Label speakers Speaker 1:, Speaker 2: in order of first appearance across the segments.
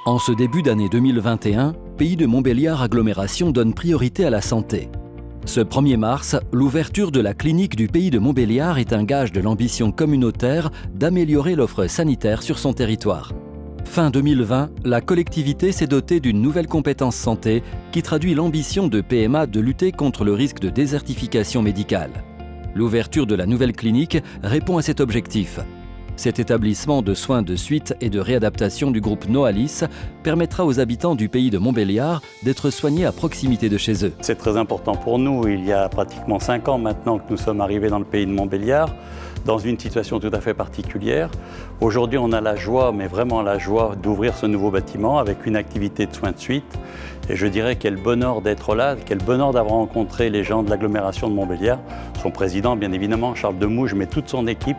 Speaker 1: En ce début d'année 2021, Pays de Montbéliard Agglomération donne priorité à la santé. Ce 1er mars, l'ouverture de la clinique du Pays de Montbéliard est un gage de l'ambition communautaire d'améliorer l'offre sanitaire sur son territoire. Fin 2020, la collectivité s'est dotée d'une nouvelle compétence santé qui traduit l'ambition de PMA de lutter contre le risque de désertification médicale. L'ouverture de la nouvelle clinique répond à cet objectif. Cet établissement de soins de suite et de réadaptation du groupe Noalis permettra aux habitants du Pays de Montbéliard d'être soignés à proximité de chez eux.
Speaker 2: C'est très important pour nous. Il y a pratiquement 5 ans maintenant que nous sommes arrivés dans le Pays de Montbéliard, dans une situation tout à fait particulière. Aujourd'hui, on a la joie, mais vraiment la joie, d'ouvrir ce nouveau bâtiment avec une activité de soins de suite. Et je dirais quel bonheur d'être là, quel bonheur d'avoir rencontré les gens de l'agglomération de Montbéliard, son président bien évidemment, Charles Demouge, mais toute son équipe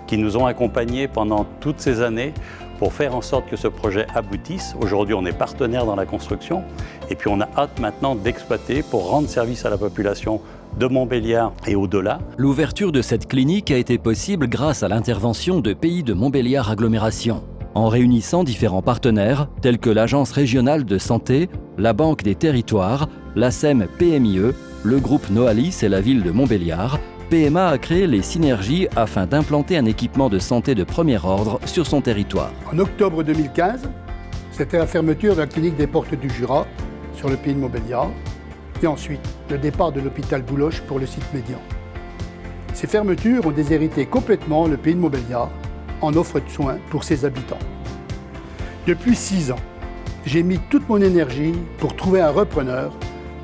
Speaker 2: qui nous ont accompagnés pendant toutes ces années pour faire en sorte que ce projet aboutisse. Aujourd'hui, on est partenaire dans la construction et puis on a hâte maintenant d'exploiter pour rendre service à la population de Montbéliard et au-delà.
Speaker 1: L'ouverture de cette clinique a été possible grâce à l'intervention de Pays de Montbéliard Agglomération. En réunissant différents partenaires tels que l'Agence régionale de santé, la Banque des territoires, l'ASEM PMIE, le groupe Noalis et la ville de Montbéliard, PMA a créé les synergies afin d'implanter un équipement de santé de premier ordre sur son territoire.
Speaker 3: En octobre 2015, c'était la fermeture de la clinique des Portes du Jura sur le Pays de Montbéliard et ensuite le départ de l'hôpital Bouloche pour le site Médian. Ces fermetures ont déshérité complètement le Pays de Montbéliard en offre de soins pour ses habitants. Depuis 6 ans, j'ai mis toute mon énergie pour trouver un repreneur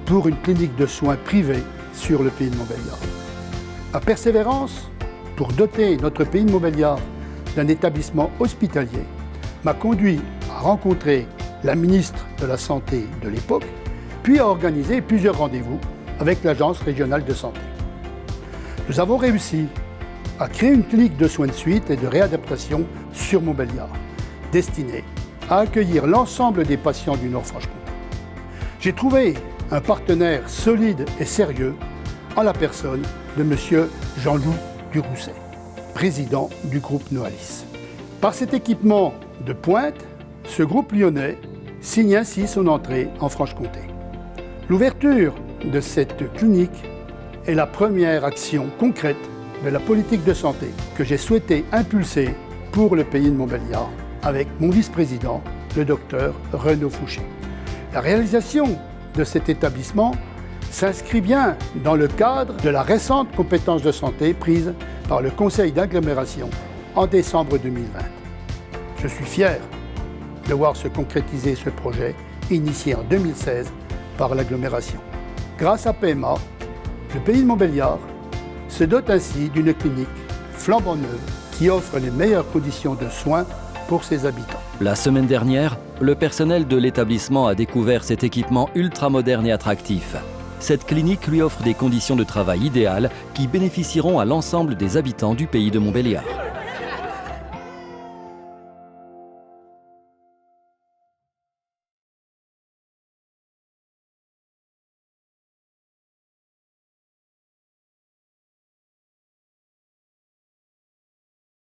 Speaker 3: pour une clinique de soins privée sur le Pays de Montbéliard. Ma persévérance pour doter notre Pays de Montbéliard d'un établissement hospitalier m'a conduit à rencontrer la ministre de la Santé de l'époque, puis à organiser plusieurs rendez-vous avec l'Agence régionale de santé. Nous avons réussi à créer une clinique de soins de suite et de réadaptation sur Montbéliard, destinée à accueillir l'ensemble des patients du Nord-Franche-Comté. J'ai trouvé un partenaire solide et sérieux en la personne de M. Jean-Loup Durousset, président du groupe Noalis. Par cet équipement de pointe, ce groupe lyonnais signe ainsi son entrée en Franche-Comté. L'ouverture de cette clinique est la première action concrète de la politique de santé que j'ai souhaité impulser pour le Pays de Montbéliard avec mon vice-président, le docteur Renaud Fouché. La réalisation de cet établissement s'inscrit bien dans le cadre de la récente compétence de santé prise par le Conseil d'agglomération en décembre 2020. Je suis fier de voir se concrétiser ce projet initié en 2016 par l'agglomération. Grâce à PMA, le Pays de Montbéliard se dote ainsi d'une clinique flambant neuve qui offre les meilleures conditions de soins pour ses habitants.
Speaker 1: La semaine dernière, le personnel de l'établissement a découvert cet équipement ultramoderne et attractif. Cette clinique lui offre des conditions de travail idéales qui bénéficieront à l'ensemble des habitants du Pays de Montbéliard.